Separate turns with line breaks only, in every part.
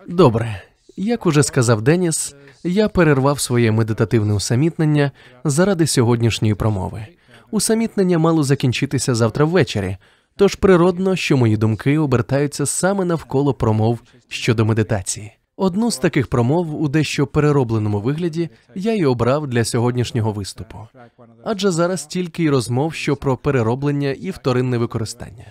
Добре. Як уже сказав Деніс, я перервав своє медитативне усамітнення заради сьогоднішньої промови. Усамітнення мало закінчитися завтра ввечері, тож природно, що мої думки обертаються саме навколо промов щодо медитації. Одну з таких промов у дещо переробленому вигляді я й обрав для сьогоднішнього виступу. Адже зараз тільки й розмов, що про перероблення і вторинне використання.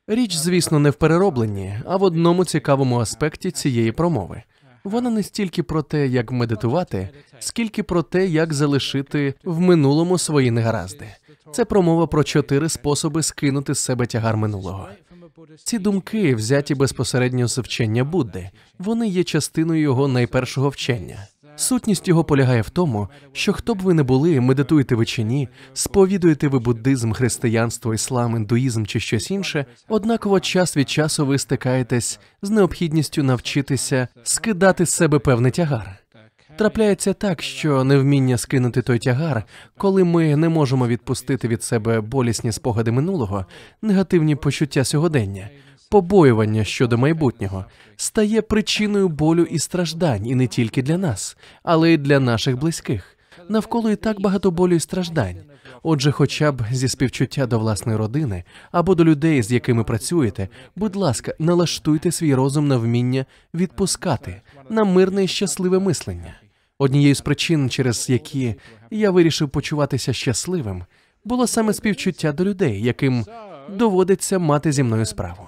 Річ, звісно, не в переробленні, а в одному цікавому аспекті цієї промови. Вона не стільки про те, як медитувати, скільки про те, як залишити в минулому свої негаразди. Це промова про 4 способи скинути з себе тягар минулого. Ці думки взяті безпосередньо з вчення Будди. Вони є частиною його найпершого вчення. Сутність його полягає в тому, що хто б ви не були, медитуєте ви чи ні, сповідуєте ви буддизм, християнство, іслам, індуїзм чи щось інше, однаково час від часу ви стикаєтесь з необхідністю навчитися скидати з себе певний тягар. Трапляється так, що невміння скинути той тягар, коли ми не можемо відпустити від себе болісні спогади минулого, негативні почуття сьогодення, побоювання щодо майбутнього, стає причиною болю і страждань, і не тільки для нас, але й для наших близьких. Навколо і так багато болю і страждань. Отже, хоча б зі співчуття до власної родини або до людей, з якими працюєте, будь ласка, налаштуйте свій розум на вміння відпускати, на мирне і щасливе мислення. Однією з причин, через які я вирішив почуватися щасливим, було саме співчуття до людей, яким доводиться мати зі мною справу.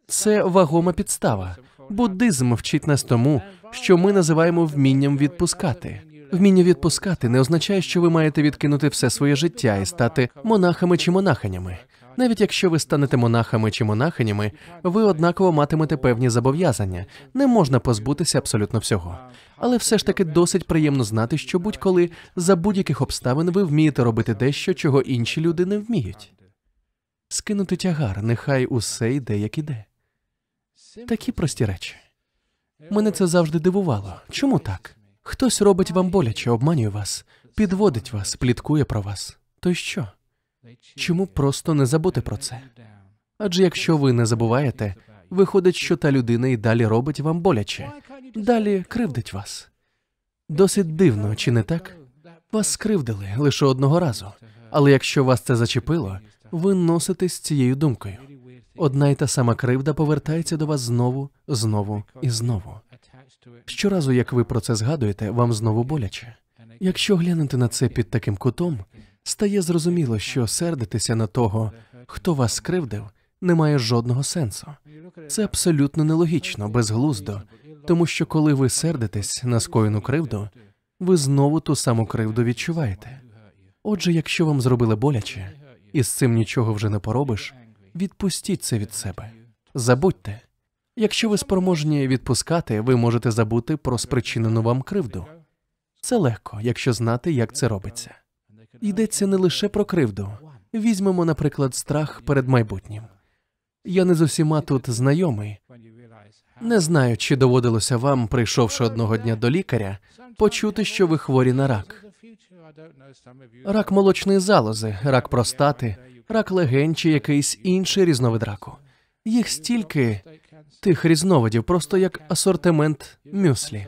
Це вагома підстава. Буддизм вчить нас тому, що ми називаємо вмінням відпускати. Вміння відпускати не означає, що ви маєте відкинути все своє життя і стати монахами чи монахинями. Навіть якщо ви станете монахами чи монахинями, ви однаково матимете певні зобов'язання. Не можна позбутися абсолютно всього. Але все ж таки досить приємно знати, що будь-коли, за будь-яких обставин ви вмієте робити дещо, чого інші люди не вміють. Скинути тягар, нехай усе йде, як іде. Такі прості речі. Мене це завжди дивувало. Чому так? Хтось робить вам боляче, обманює вас, підводить вас, пліткує про вас. То й що? Чому просто не забути про це? Адже якщо ви не забуваєте, виходить, що та людина і далі робить вам боляче. Далі кривдить вас. Досить дивно, чи не так? Вас скривдили лише одного разу. Але якщо вас це зачепило, ви носитесь цією думкою. Одна й та сама кривда повертається до вас знову, знову і знову. Щоразу, як ви про це згадуєте, вам знову боляче. Якщо глянути на це під таким кутом, стає зрозуміло, що сердитися на того, хто вас скривдив, не має жодного сенсу. Це абсолютно нелогічно, безглуздо, тому що коли ви сердитесь на скоєну кривду, ви знову ту саму кривду відчуваєте. Отже, якщо вам зробили боляче, і з цим нічого вже не поробиш, відпустіть це від себе. Забудьте. Якщо ви спроможні відпускати, ви можете забути про спричинену вам кривду. Це легко, якщо знати, як це робиться. Йдеться не лише про кривду. Візьмемо, наприклад, страх перед майбутнім. Я не з усіма тут знайомий. Не знаю, чи доводилося вам, прийшовши одного дня до лікаря, почути, що ви хворі на рак. Рак молочної залози, рак простати, рак легень чи якийсь інший різновид раку. Їх стільки тих різновидів, просто як асортимент мюслі.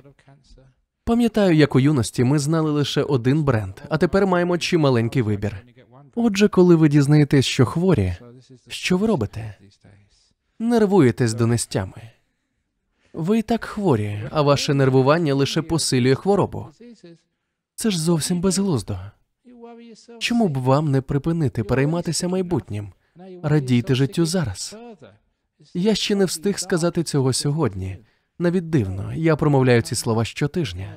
Пам'ятаю, як у юності ми знали лише один бренд, а тепер маємо чималенький вибір. Отже, коли ви дізнаєтесь, що хворі, що ви робите? Нервуєтесь донестями. Ви і так хворі, а ваше нервування лише посилює хворобу. Це ж зовсім безглуздо. Чому б вам не припинити перейматися майбутнім? Радійте життю зараз. Я ще не встиг сказати цього сьогодні. Навіть дивно, я промовляю ці слова щотижня.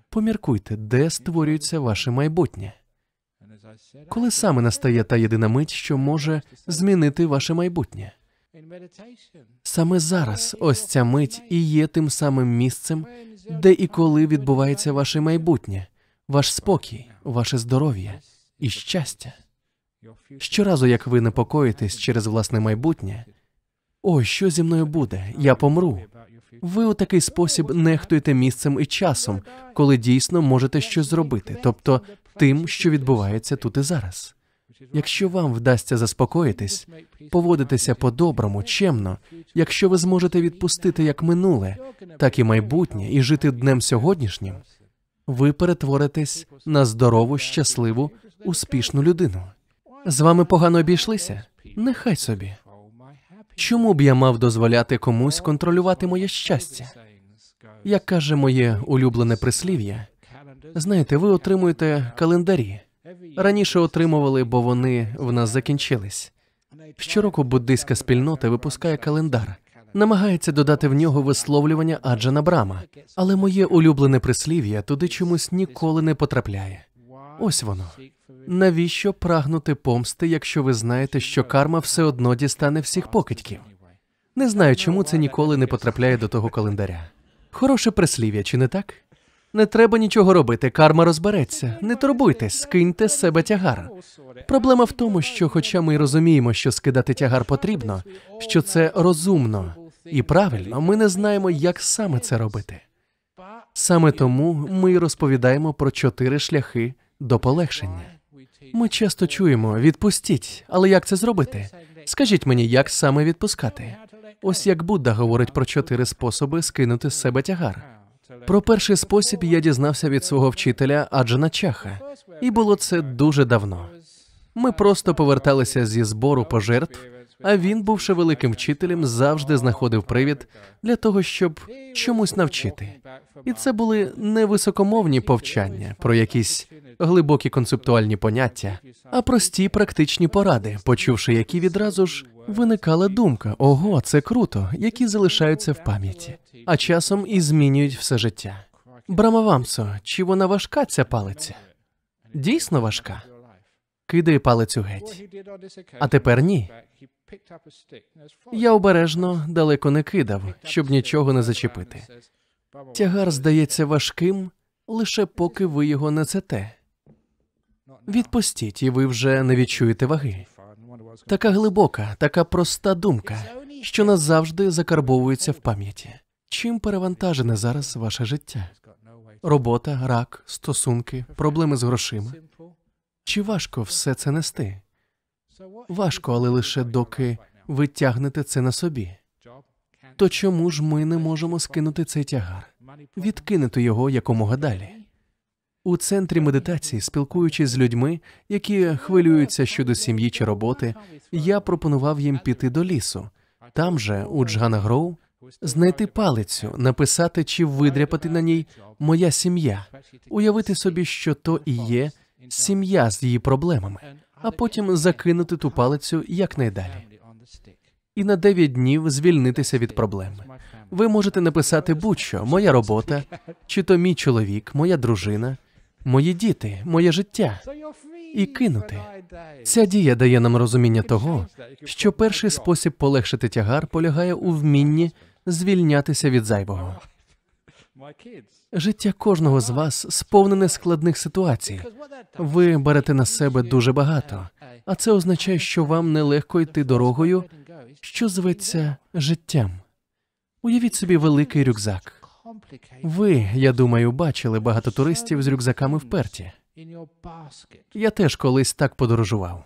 Поміркуйте, де створюється ваше майбутнє. Коли саме настає та єдина мить, що може змінити ваше майбутнє? Саме зараз ось ця мить і є тим самим місцем, де і коли відбувається ваше майбутнє, ваш спокій, ваше здоров'я і щастя. Щоразу, як ви непокоїтесь через власне майбутнє, «Ой, що зі мною буде? Я помру». Ви у такий спосіб нехтуєте місцем і часом, коли дійсно можете щось зробити, тобто тим, що відбувається тут і зараз. Якщо вам вдасться заспокоїтись, поводитися по-доброму, чемно, якщо ви зможете відпустити як минуле, так і майбутнє, і жити днем сьогоднішнім, ви перетворитесь на здорову, щасливу, успішну людину. З вами погано обійшлися? Нехай собі. Чому б я мав дозволяти комусь контролювати моє щастя? Як каже моє улюблене прислів'я, знаєте, ви отримуєте календарі. Раніше отримували, бо вони в нас закінчились. Щороку буддийська спільнота випускає календар, намагається додати в нього висловлювання Аджана Брама, але моє улюблене прислів'я туди чомусь ніколи не потрапляє. Ось воно. Навіщо прагнути помсти, якщо ви знаєте, що карма все одно дістане всіх покидьків? Не знаю, чому це ніколи не потрапляє до того календаря. Хороше прислів'я, чи не так? Не треба нічого робити, карма розбереться. Не турбуйтесь, скиньте з себе тягар. Проблема в тому, що хоча ми й розуміємо, що скидати тягар потрібно, що це розумно і правильно, ми не знаємо, як саме це робити. Саме тому ми й розповідаємо про 4 шляхи до полегшення. Ми часто чуємо «відпустіть», але як це зробити? Скажіть мені, як саме відпускати? Ось як Будда говорить про 4 способи скинути з себе тягар. Про перший спосіб я дізнався від свого вчителя Аджана Чаха, і було це дуже давно. Ми просто поверталися зі збору пожертв, а він, бувши великим вчителем, завжди знаходив привід для того, щоб чомусь навчити. І це були не високомовні повчання про якісь глибокі концептуальні поняття, а прості практичні поради, почувши які відразу ж виникала думка «Ого, це круто», які залишаються в пам'яті, а часом і змінюють все життя. Брамавамсо, чи вона важка, ця палиця? Дійсно важка. Кидає палицю геть. А тепер ні. Я обережно далеко не кидав, щоб нічого не зачепити. Тягар здається важким, лише поки ви його несете. Відпустіть, і ви вже не відчуєте ваги. Така глибока, така проста думка, що назавжди закарбовується в пам'яті. Чим перевантажене зараз ваше життя? Робота, рак, стосунки, проблеми з грошима? Чи важко все це нести? Важко, але лише доки ви тягнете це на собі. То чому ж ми не можемо скинути цей тягар? Відкинути його якомога далі? У центрі медитації, спілкуючись з людьми, які хвилюються щодо сім'ї чи роботи, я пропонував їм піти до лісу. Там же, у Джгана-Гроу, знайти палицю, написати чи видряпати на ній «Моя сім'я», уявити собі, що то і є сім'я з її проблемами, а потім закинути ту палицю якнайдалі. І на 9 днів звільнитися від проблем. Ви можете написати будь-що «Моя робота», чи то «Мій чоловік», «Моя дружина», «Мої діти», «Моє життя» і кинути. Ця дія дає нам розуміння того, що перший спосіб полегшити тягар полягає у вмінні звільнятися від зайвого. Життя кожного з вас сповнене складних ситуацій. Ви берете на себе дуже багато, а це означає, що вам нелегко йти дорогою, що зветься життям. Уявіть собі великий рюкзак. Ви, я думаю, бачили багато туристів з рюкзаками вперті. Я теж колись так подорожував.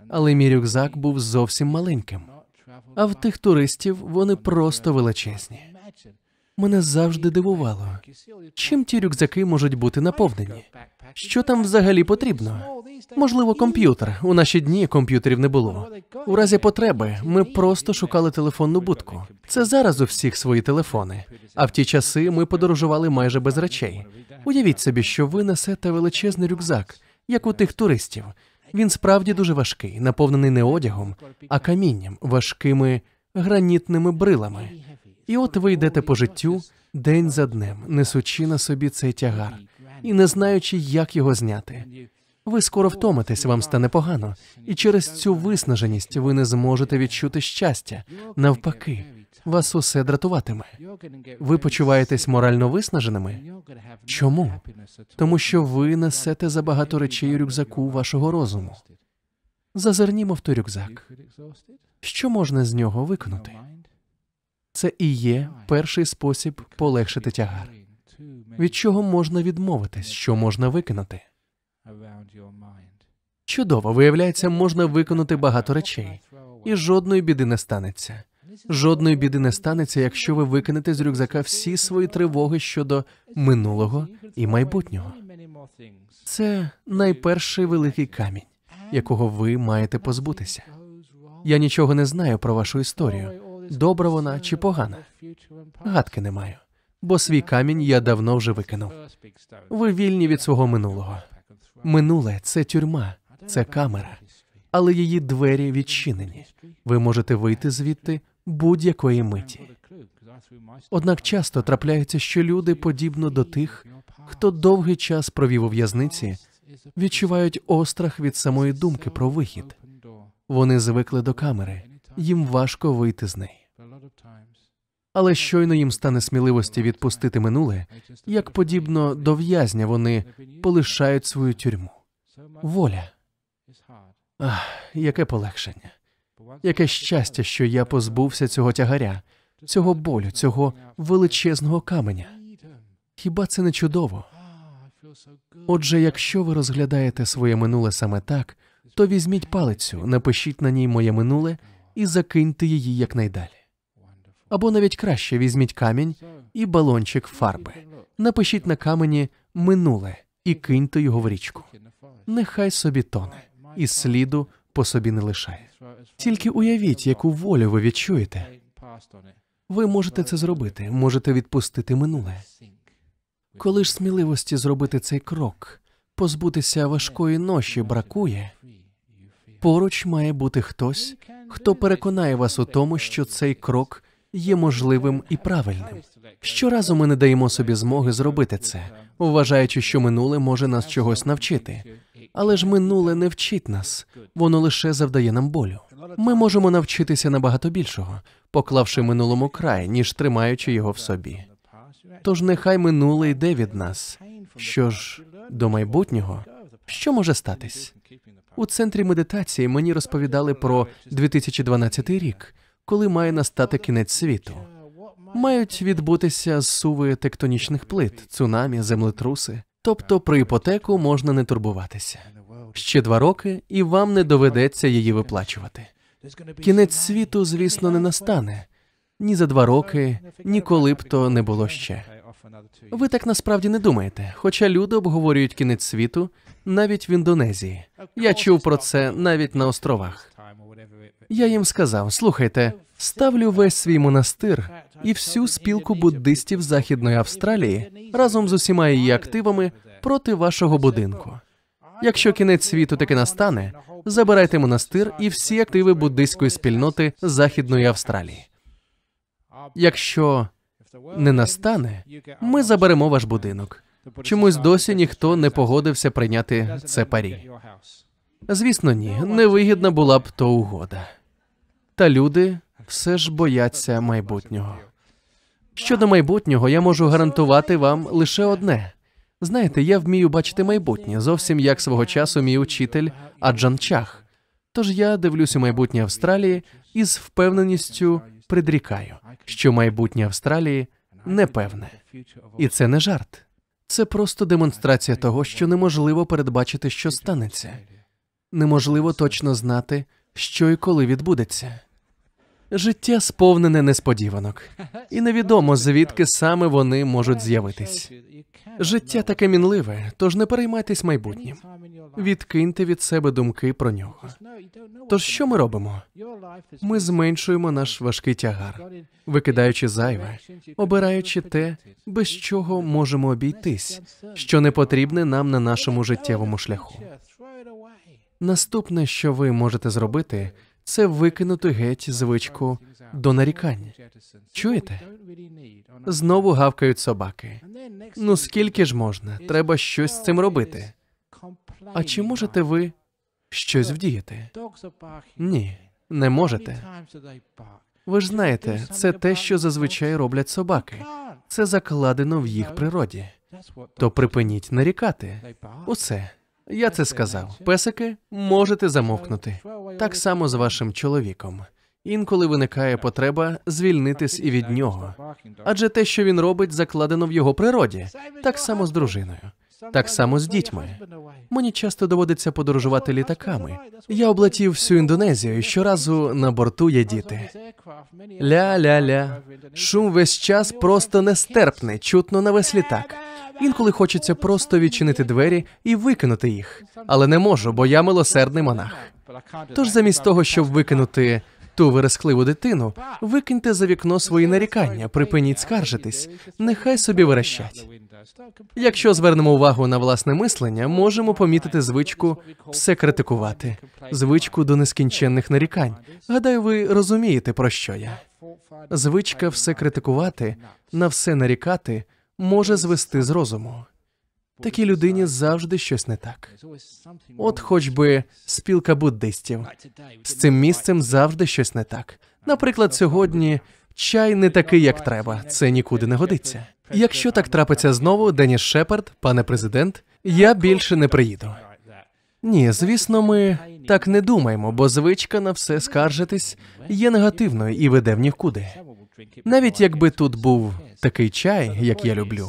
Але мій рюкзак був зовсім маленьким. А в тих туристів вони просто величезні. Мене завжди дивувало, чим ті рюкзаки можуть бути наповнені? Що там взагалі потрібно? Можливо, комп'ютер. У наші дні комп'ютерів не було. У разі потреби ми просто шукали телефонну будку. Це зараз у всіх свої телефони. А в ті часи ми подорожували майже без речей. Уявіть собі, що ви несете величезний рюкзак, як у тих туристів. Він справді дуже важкий, наповнений не одягом, а камінням, важкими гранітними брилами. І от ви йдете по життю день за днем, несучи на собі цей тягар і не знаючи, як його зняти. Ви скоро втомитесь, вам стане погано, і через цю виснаженість ви не зможете відчути щастя. Навпаки, вас усе дратуватиме. Ви почуваєтесь морально виснаженими? Чому? Тому що ви несете забагато речей у рюкзаку вашого розуму. Зазирнімо в той рюкзак. Що можна з нього виконати? Це і є перший спосіб полегшити тягар. Від чого можна відмовитись, що можна викинути? Чудово, виявляється, можна виконати багато речей. І жодної біди не станеться. Жодної біди не станеться, якщо ви викинете з рюкзака всі свої тривоги щодо минулого і майбутнього. Це найперший великий камінь, якого ви маєте позбутися. Я нічого не знаю про вашу історію, добра вона чи погана. Гадки не маю, бо свій камінь я давно вже викинув. Ви вільні від свого минулого. Минуле – це тюрма, це камера, але її двері відчинені. Ви можете вийти звідти будь-якої миті. Однак часто трапляється, що люди, подібно до тих, хто довгий час провів у в'язниці, відчувають острах від самої думки про вихід. Вони звикли до камери, їм важко вийти з неї. Але щойно їм стане сміливості відпустити минуле, як подібно до в'язня, вони полишають свою тюрму. Воля. Ах, яке полегшення. Яке щастя, що я позбувся цього тягаря, цього болю, цього величезного каменя. Хіба це не чудово? Отже, якщо ви розглядаєте своє минуле саме так, то візьміть палицю, напишіть на ній «Моє минуле» і закиньте її якнайдалі. Або навіть краще, візьміть камінь і балончик фарби. Напишіть на камені «Минуле» і киньте його в річку. Нехай собі тоне, і сліду по собі не лишає. Тільки уявіть, яку волю ви відчуєте. Ви можете це зробити, можете відпустити минуле. Коли ж сміливості зробити цей крок, позбутися важкої ноші бракує, поруч має бути хтось, хто переконає вас у тому, що цей крок є можливим і правильним. Щоразу ми не даємо собі змоги зробити це, вважаючи, що минуле може нас чогось навчити. Але ж минуле не вчить нас, воно лише завдає нам болю. Ми можемо навчитися набагато більшого, поклавши минулому край, ніж тримаючи його в собі. Тож нехай минуле йде від нас. Що ж, до майбутнього, що може статись? У центрі медитації мені розповідали про 2012 рік, коли має настати кінець світу. Мають відбутися зсуви тектонічних плит, цунамі, землетруси. Тобто про іпотеку можна не турбуватися. Ще 2 роки, і вам не доведеться її виплачувати. Кінець світу, звісно, не настане. Ні за 2 роки, ні коли б то не було ще. Ви так насправді не думаєте, хоча люди обговорюють кінець світу навіть в Індонезії. Я чув про це навіть на островах. Я їм сказав, слухайте, ставлю весь свій монастир і всю спілку буддистів Західної Австралії разом з усіма її активами проти вашого будинку. Якщо кінець світу таки настане, забирайте монастир і всі активи буддистської спільноти Західної Австралії. Якщо не настане, ми заберемо ваш будинок. Чомусь досі ніхто не погодився прийняти це парі. Звісно, ні, невигідна була б то угода. Та люди все ж бояться майбутнього. Щодо майбутнього, я можу гарантувати вам лише одне. Знаєте, я вмію бачити майбутнє, зовсім як свого часу мій учитель Аджан Чах. Тож я дивлюсь у майбутнє Австралії і з впевненістю предрікаю, що майбутнє Австралії непевне. І це не жарт. Це просто демонстрація того, що неможливо передбачити, що станеться. Неможливо точно знати, що і коли відбудеться. Життя сповнене несподіванок. І невідомо, звідки саме вони можуть з'явитись. Життя таке мінливе, тож не переймайтесь майбутнім. Відкиньте від себе думки про нього. Тож що ми робимо? Ми зменшуємо наш важкий тягар, викидаючи зайве, обираючи те, без чого можемо обійтись, що не потрібне нам на нашому життєвому шляху. Наступне, що ви можете зробити, це викинути геть звичку до нарікань. Чуєте? Знову гавкають собаки. Ну скільки ж можна? Треба щось з цим робити. А чи можете ви щось вдіяти? Ні, не можете. Ви ж знаєте, це те, що зазвичай роблять собаки. Це закладено в їх природі. То припиніть нарікати. Усе. Я це сказав. Песики, можете замовкнути. Так само з вашим чоловіком. Інколи виникає потреба звільнитись і від нього. Адже те, що він робить, закладено в його природі. Так само з дружиною. Так само з дітьми. Мені часто доводиться подорожувати літаками. Я облетів всю Індонезію, і щоразу на борту є діти. Ля-ля-ля. Шум весь час просто нестерпний, чутно на весь літак. Інколи хочеться просто відчинити двері і викинути їх. Але не можу, бо я милосердний монах. Тож замість того, щоб викинути ту верескливу дитину, викиньте за вікно свої нарікання, припиніть скаржитись, нехай собі верещать. Якщо звернемо увагу на власне мислення, можемо помітити звичку все критикувати, звичку до нескінченних нарікань. Гадаю, ви розумієте, про що я. Звичка все критикувати, на все нарікати може звести з розуму. Такій людині завжди щось не так. От хоч би спілка буддистів. З цим місцем завжди щось не так. Наприклад, сьогодні чай не такий, як треба. Це нікуди не годиться. Якщо так трапиться знову, Деніс Шепард, пане президент, я більше не приїду. Ні, звісно, ми так не думаємо, бо звичка на все скаржитись є негативною і веде в нікуди. Навіть якби тут був такий чай, як я люблю,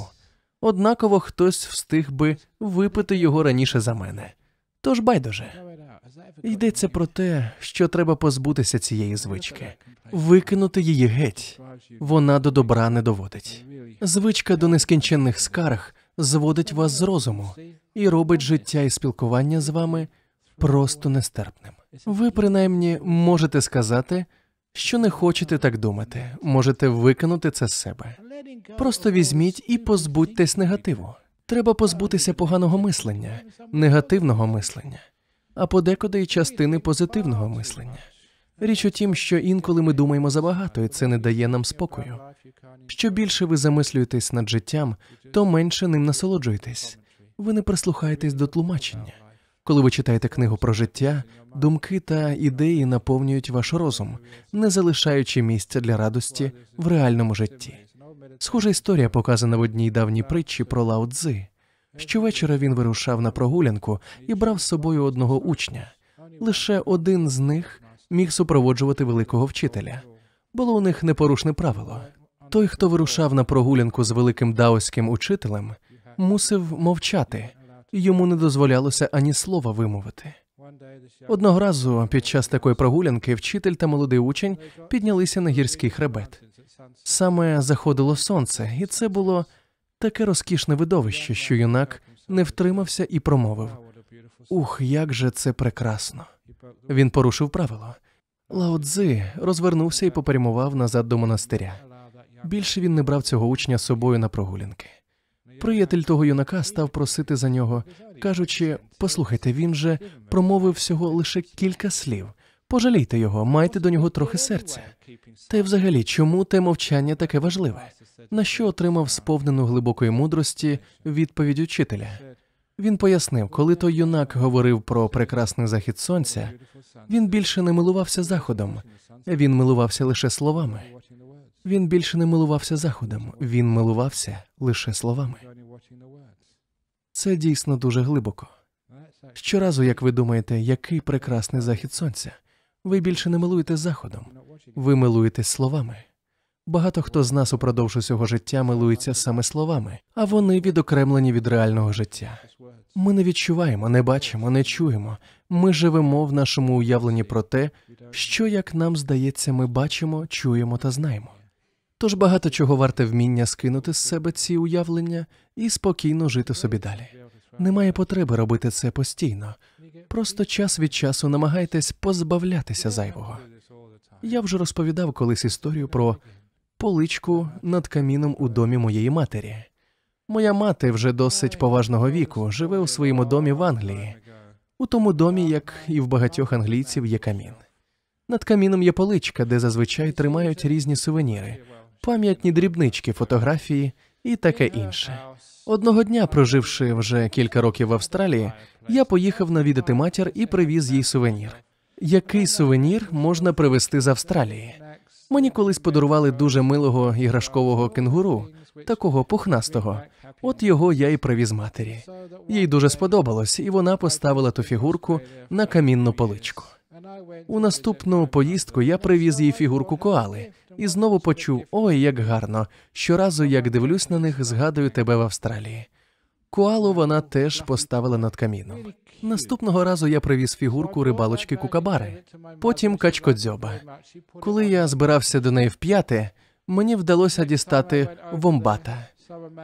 однаково хтось встиг би випити його раніше за мене. Тож байдуже. Йдеться про те, що треба позбутися цієї звички. Викинути її геть. Вона до добра не доводить. Звичка до нескінченних скарг зводить вас з розуму і робить життя і спілкування з вами просто нестерпним. Ви, принаймні, можете сказати, що не хочете так думати, можете викинути це з себе. Просто візьміть і позбудьтесь негативу. Треба позбутися поганого мислення, негативного мислення, а подекуди й частини позитивного мислення. Річ у тім, що інколи ми думаємо забагато, і це не дає нам спокою. Що більше ви замислюєтесь над життям, то менше ним насолоджуєтесь. Ви не прислухаєтесь до тлумачення. Коли ви читаєте книгу про життя, думки та ідеї наповнюють ваш розум, не залишаючи місця для радості в реальному житті. Схожа історія показана в одній давній притчі про Лао Цзи. Щовечора він вирушав на прогулянку і брав з собою одного учня. Лише один з них міг супроводжувати великого вчителя. Було у них непорушне правило. Той, хто вирушав на прогулянку з великим даоським учителем, мусив мовчати, йому не дозволялося ані слова вимовити. Одного разу під час такої прогулянки вчитель та молодий учень піднялися на гірський хребет. Саме заходило сонце, і це було таке розкішне видовище, що юнак не втримався і промовив: «Ух, як же це прекрасно!» Він порушив правило. Лао Цзи розвернувся і попрямував назад до монастиря. Більше він не брав цього учня з собою на прогулянки. Приятель того юнака став просити за нього, кажучи: «Послухайте, він же промовив всього лише кілька слів. Пожалійте його, майте до нього трохи серця. Та й взагалі, чому те мовчання таке важливе?» На що отримав сповнену глибокої мудрості відповідь учителя. Він пояснив, коли той юнак говорив про прекрасний захід сонця, він більше не милувався заходом, він милувався лише словами. Він більше не милувався заходом, він милувався лише словами. Це дійсно дуже глибоко. Щоразу, як ви думаєте, який прекрасний захід сонця, ви більше не милуєте заходом, ви милуєтесь словами. Багато хто з нас упродовж усього життя милується саме словами, а вони відокремлені від реального життя. Ми не відчуваємо, не бачимо, не чуємо. Ми живемо в нашому уявленні про те, що, як нам здається, ми бачимо, чуємо та знаємо. Тож багато чого варте вміння скинути з себе ці уявлення і спокійно жити собі далі. Немає потреби робити це постійно. Просто час від часу намагайтесь позбавлятися зайвого. Я вже розповідав колись історію про поличку над каміном у домі моєї матері. Моя мати вже досить поважного віку, живе у своєму домі в Англії. У тому домі, як і в багатьох англійців, є камін. Над каміном є поличка, де зазвичай тримають різні сувеніри, пам'ятні дрібнички, фотографії і таке інше. Одного дня, проживши вже кілька років в Австралії, я поїхав навідати матір і привіз їй сувенір. Який сувенір можна привезти з Австралії? Мені колись подарували дуже милого іграшкового кенгуру, такого пухнастого. От його я і привіз матері. Їй дуже сподобалось, і вона поставила ту фігурку на камінну поличку. У наступну поїздку я привіз їй фігурку коали і знову почув: «Ой, як гарно! Щоразу, як дивлюсь на них, згадую тебе в Австралії». Коалу вона теж поставила над каміном. Наступного разу я привіз фігурку рибалочки Кукабари, потім качкодзьоба. Коли я збирався до неї вп'яти, мені вдалося дістати вомбата.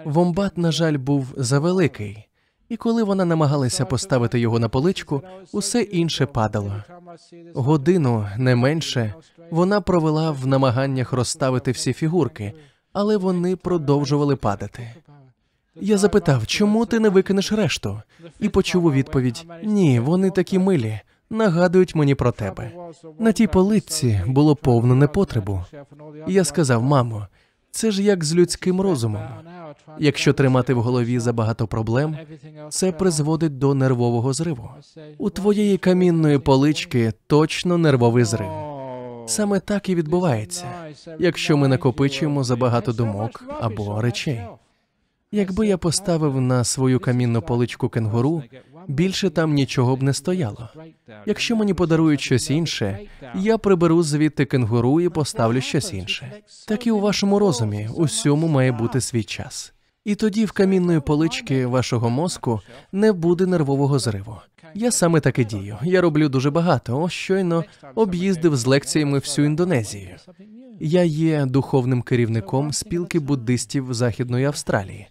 Вомбат, на жаль, був завеликий, і коли вона намагалася поставити його на поличку, усе інше падало. Годину, не менше, вона провела в намаганнях розставити всі фігурки, але вони продовжували падати. Я запитав, чому ти не викинеш решту? І почув у відповідь, ні, вони такі милі, нагадують мені про тебе. На тій поличці було повно непотребу. І я сказав, мамо, це ж як з людським розумом. Якщо тримати в голові забагато проблем, це призводить до нервового зриву. У твоєї камінної полички точно нервовий зрив. Саме так і відбувається, якщо ми накопичуємо забагато думок або речей. Якби я поставив на свою камінну поличку кенгуру, більше там нічого б не стояло. Якщо мені подарують щось інше, я приберу звідти кенгуру і поставлю щось інше. Так і у вашому розумі, усьому має бути свій час. І тоді в камінної полички вашого мозку не буде нервового зриву. Я саме так і дію. Я роблю дуже багато. Ось щойно об'їздив з лекціями всю Індонезію. Я є духовним керівником спілки буддистів Західної Австралії,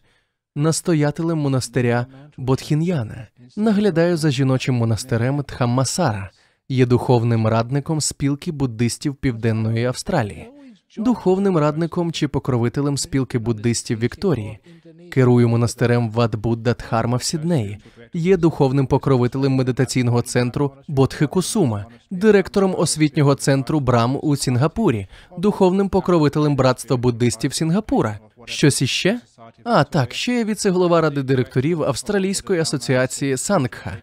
настоятелем монастиря Бодхін'яна, наглядаю за жіночим монастирем Дхаммасара, є духовним радником спілки буддистів Південної Австралії, духовним радником чи покровителем спілки буддистів Вікторії, керую монастирем Ват-Будда Дхарма в Сіднеї, є духовним покровителем медитаційного центру Бодхи-Кусума, директором освітнього центру Брам у Сінгапурі, духовним покровителем братства буддистів Сінгапура. Щось іще? А, так, ще я віце-голова ради директорів Австралійської асоціації Сангха.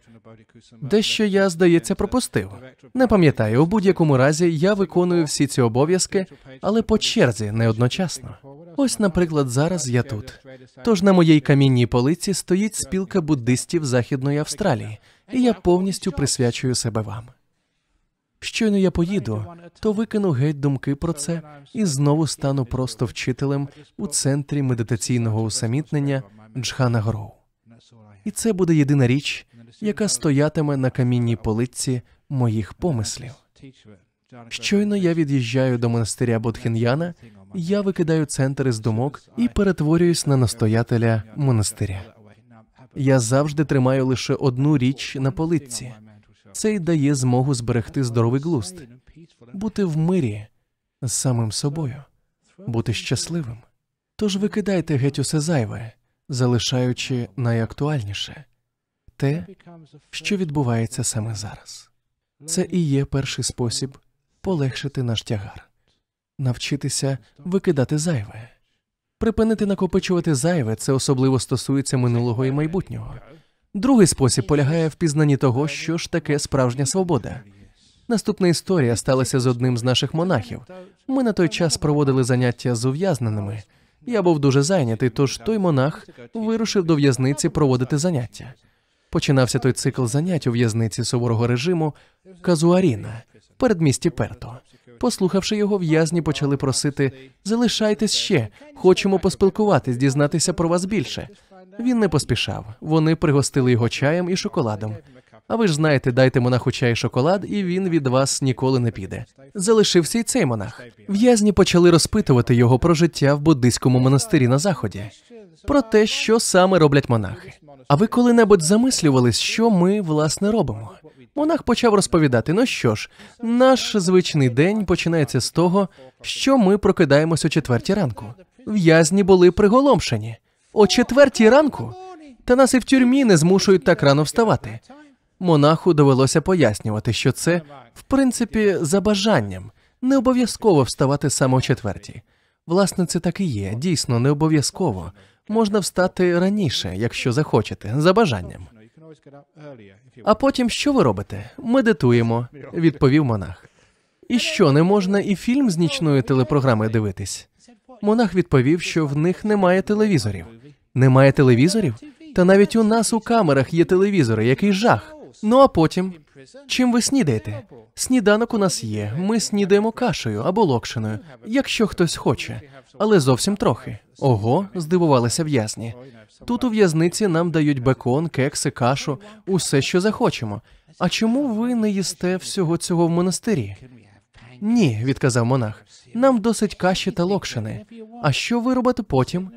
Дещо я, здається, пропустив. Не пам'ятаю, у будь-якому разі я виконую всі ці обов'язки, але по черзі, не одночасно. Ось, наприклад, зараз я тут. Тож на моїй камінній полиці стоїть спілка буддистів Західної Австралії, і я повністю присвячую себе вам. Щойно я поїду, то викину геть думки про це і знову стану просто вчителем у центрі медитаційного усамітнення Джхана Гроу. І це буде єдина річ, яка стоятиме на камінній поличці моїх помислів. Щойно я від'їжджаю до монастиря Бодхін'яна, я викидаю центр із думок і перетворююсь на настоятеля монастиря. Я завжди тримаю лише одну річ на поличці. Це й дає змогу зберегти здоровий глузд, бути в мирі з самим собою, бути щасливим. Тож викидайте геть усе зайве, залишаючи найактуальніше – те, що відбувається саме зараз. Це і є перший спосіб полегшити наш тягар. Навчитися викидати зайве. Припинити накопичувати зайве – це особливо стосується минулого і майбутнього. Другий спосіб полягає в пізнанні того, що ж таке справжня свобода. Наступна історія сталася з одним з наших монахів. Ми на той час проводили заняття з ув'язненими. Я був дуже зайнятий, тож той монах вирушив до в'язниці проводити заняття. Починався той цикл занять у в'язниці суворого режиму Казуаріна, в передмісті Перто. Послухавши його, в'язні почали просити «Залишайтесь ще, хочемо поспілкуватись, дізнатися про вас більше». Він не поспішав. Вони пригостили його чаєм і шоколадом. А ви ж знаєте, дайте монаху чай і шоколад, і він від вас ніколи не піде. Залишився й цей монах. В'язні почали розпитувати його про життя в буддийському монастирі на Заході, про те, що саме роблять монахи. А ви коли-небудь замислювались, що ми, власне, робимо? Монах почав розповідати, ну що ж, наш звичний день починається з того, що ми прокидаємось о 4 ранку. В'язні були приголомшені. О 4 ранку? Та нас і в тюрмі не змушують так рано вставати. Монаху довелося пояснювати, що це, в принципі, за бажанням. Не обов'язково вставати саме о 4. Власне, це так і є. Дійсно, не обов'язково. Можна встати раніше, якщо захочете, за бажанням. А потім що ви робите? Медитуємо, відповів монах. І що, не можна і фільм з нічної телепрограми дивитись? Монах відповів, що в них немає телевізорів. Немає телевізорів? Та навіть у нас у камерах є телевізори, який жах. Ну а потім, чим ви снідаєте? Сніданок у нас є, ми снідаємо кашею або локшиною, якщо хтось хоче, але зовсім трохи. Ого, здивувалися в'язні. Тут у в'язниці нам дають бекон, кекси, кашу, усе, що захочемо. А чому ви не їсте всього цього в монастирі? Ні, відказав монах, нам досить каші та локшини. А що ви робите потім?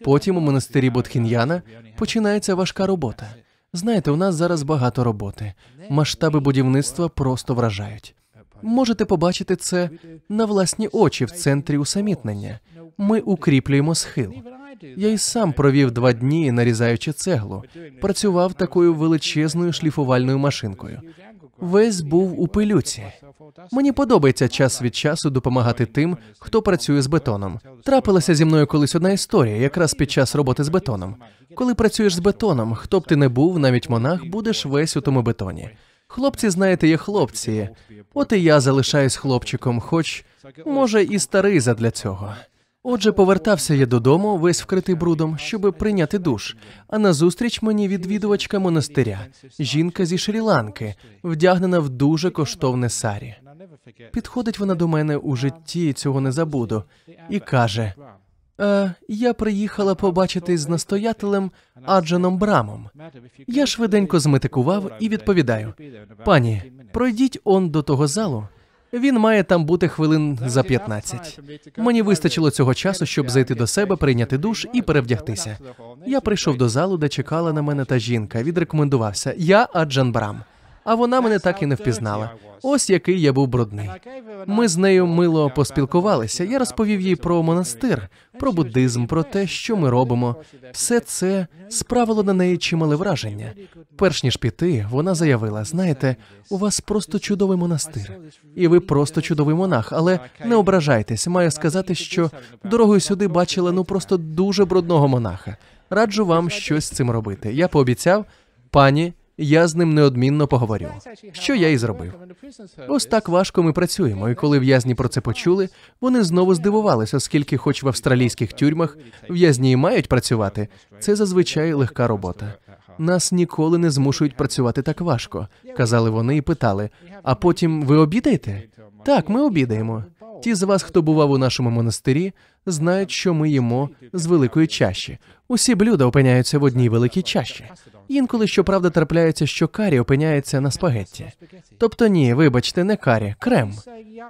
Потім у монастирі Бодхін'яна починається важка робота. Знаєте, у нас зараз багато роботи. Масштаби будівництва просто вражають. Можете побачити це на власні очі в центрі усамітнення. Ми укріплюємо схил. Я й сам провів 2 дні, нарізаючи цеглу. Працював такою величезною шліфувальною машинкою. Весь був у пилюці. Мені подобається час від часу допомагати тим, хто працює з бетоном. Трапилася зі мною колись одна історія, якраз під час роботи з бетоном. Коли працюєш з бетоном, хто б ти не був, навіть монах, будеш весь у тому бетоні. Хлопці, знаєте, є хлопці. От і я залишаюсь хлопчиком, хоч, може, і старий задля цього. Отже, повертався я додому, весь вкритий брудом, щоби прийняти душ. А назустріч мені відвідувачка монастиря, жінка зі Шрі-Ланки, вдягнена в дуже коштовне сарі. Підходить вона до мене у житті, цього не забуду, і каже: я приїхала побачитись з настоятелем Аджаном Брамом. Я швиденько зметикував і відповідаю: пані, пройдіть он до того залу. Він має там бути хвилин за 15. Мені вистачило цього часу, щоб зайти до себе, прийняти душ і перевдягтися. Я прийшов до залу, де чекала на мене та жінка, відрекомендувався: я Аджан Брам. А вона мене так і не впізнала. Ось який я був брудний. Ми з нею мило поспілкувалися. Я розповів їй про монастир, про буддизм, про те, що ми робимо. Все це справило на неї чимале враження. Перш ніж піти, вона заявила: знаєте, у вас просто чудовий монастир. І ви просто чудовий монах, але не ображайтесь. Маю сказати, що дорогою сюди бачила просто дуже брудного монаха. Раджу вам щось з цим робити. Я пообіцяв: пані, я з ним неодмінно поговорю. Що я і зробив. Ось так важко ми працюємо, і коли в'язні про це почули, вони знову здивувалися, оскільки хоч в австралійських тюрмах в'язні і мають працювати, це зазвичай легка робота. Нас ніколи не змушують працювати так важко, казали вони і питали: а потім ви обідаєте? Так, ми обідаємо. Ті з вас, хто бував у нашому монастирі, знають, що ми їмо з великої чаші. Усі блюда опиняються в одній великій чаші. Інколи, щоправда, трапляється, що карі опиняється на спагетті. Тобто ні, вибачте, не карі, крем.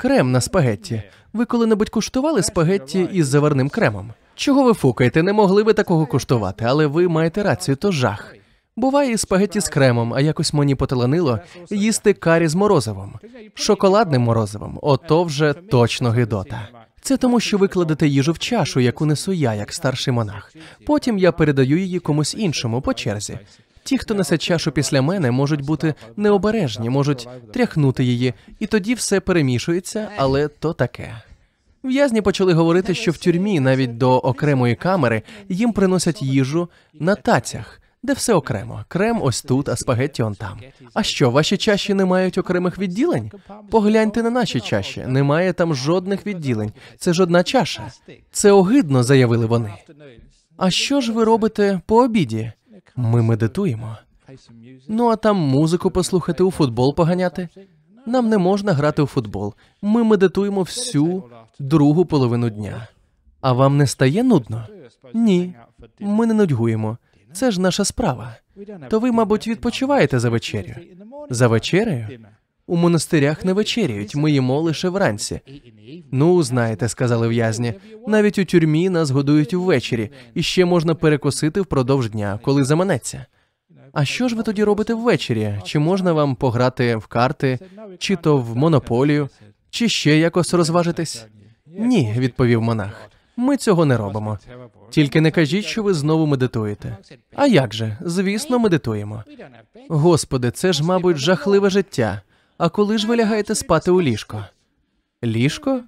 Крем на спагетті. Ви коли-небудь куштували спагетті із заварним кремом? Чого ви фукаєте? Не могли ви такого куштувати, але ви маєте рацію, то жах. Буває і спагетті з кремом, а якось мені поталанило їсти карі з морозивом. Шоколадним морозивом. Ото вже точно гидота. Це тому, що ви кладете їжу в чашу, яку несу я, як старший монах. Потім я передаю її комусь іншому, по черзі. Ті, хто несе чашу після мене, можуть бути необережні, можуть тряхнути її, і тоді все перемішується, але то таке. В'язні почали говорити, що в тюрмі, навіть до окремої камери, їм приносять їжу на тацях, де все окремо. Крем ось тут, а спагетті он там. А що, ваші чаші не мають окремих відділень? Погляньте на наші чаші. Немає там жодних відділень. Це ж одна чаша. Це огидно, заявили вони. А що ж ви робите по обіді? Ми медитуємо. Ну, а там музику послухати, у футбол поганяти? Нам не можна грати у футбол. Ми медитуємо всю другу половину дня. А вам не стає нудно? Ні. Ми не нудьгуємо. Це ж наша справа. То ви, мабуть, відпочиваєте за вечерю? За вечерею? У монастирях не вечеряють, ми їмо лише вранці. Ну, знаєте, сказали в'язні, навіть у тюрмі нас годують ввечері, і ще можна перекусити впродовж дня, коли заманеться. А що ж ви тоді робите ввечері? Чи можна вам пограти в карти, чи то в монополію, чи ще якось розважитись? Ні, відповів монах. Ми цього не робимо. Тільки не кажіть, що ви знову медитуєте. А як же? Звісно, медитуємо. Господи, це ж, мабуть, жахливе життя. А коли ж ви лягаєте спати у ліжко? Ліжко?